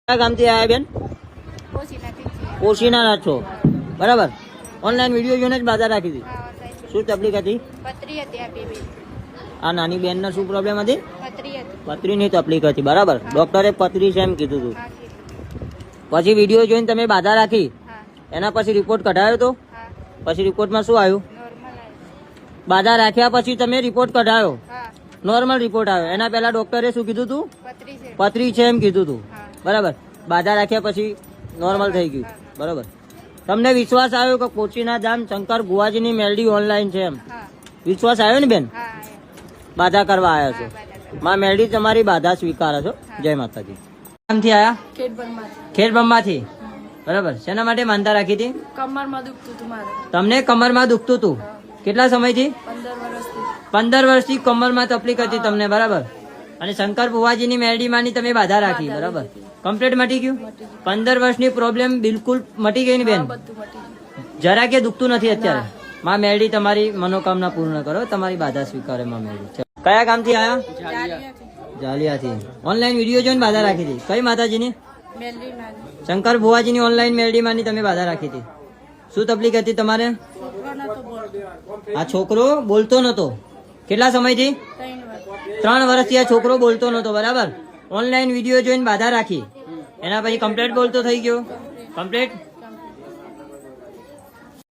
કયા ગામથી આવ્યા બેન? ઓશીના છો, બરાબર. ઓનલાઈન વિડીયો જોઈને જ બાધા રાખી હતી. શું તકલીફ હતી? આ નાની બેન ને શું પ્રોબ્લેમ હતી? પથરીની તકલીફ હતી, બરાબર. ડોક્ટરે પથરી છે એમ કીધું હતું. પછી વિડીયો જોઈને તમે બાધા રાખી, એના પછી રિપોર્ટ કઢાયો તો? પછી રિપોર્ટમાં શું આવ્યું? બાધા રાખ્યા પછી તમે રિપોર્ટ કઢાયો, નોર્મલ રિપોર્ટ આવ્યો. એના પહેલા ડોક્ટરે શું કીધું હતું? પથરી છે એમ કીધું હતું, બરાબર. બાધા રાખ્યા પછી નોર્મલ થઈ ગયું, બરાબર. તમને વિશ્વાસ આવ્યો કે કોચીના ધામ શંકર ભુવાજીની મેલડી ઓનલાઈન છે એમ વિશ્વાસ આવ્યો ને બેન? બાધા કરવા આવ્યા છો, માં મેલડી તમારી બાધા સ્વીકારે છો. જય માતાજી. ક્યાંથી આયા? ખેડબ્રહ્માથી, બરાબર. શેના માટે માનતા રાખી હતી? કમરમાં દુખતું હતું મારે. તમને કમરમાં દુખતું હતું? કેટલા સમયથી? 15 વર્ષથી કમરમાં તકલીફ હતી તમને, બરાબર. અને શંકર ભુવાજીની મેલડી માની તમે બાધા રાખી, બરાબર. કમ્પ્લીટ મટી ગયું? 15 વર્ષની પ્રોબ્લેમ બિલકુલ મટી ગઈ ને બેન? જરા કે દુખતું નથી અત્યારે? માં મેલડી તમારી મનોકામના પૂર્ણ કરો, તમારી બાધા સ્વીકારે માં મેલડી. કયા ગામથી આયા? જાલિયાથી. ઓનલાઈન વિડીયો જોઈને બાધા રાખી હતી. કઈ માતાજીની? શંકર ભુવાજીની ઓનલાઈન મેલડી માની તમે બાધા રાખી હતી. શું તકલીફ હતી તમારે? આ છોકરો બોલતો નતો. કેટલા સમયથી? 3 વર્ષથી આ છોકરો બોલતો નતો, બરાબર. ઓનલાઈન વિડીયો જોઈને બાધા રાખી, એના પછી કમ્પ્લીટ બોલતો થઈ ગયો. કમ્પ્લીટ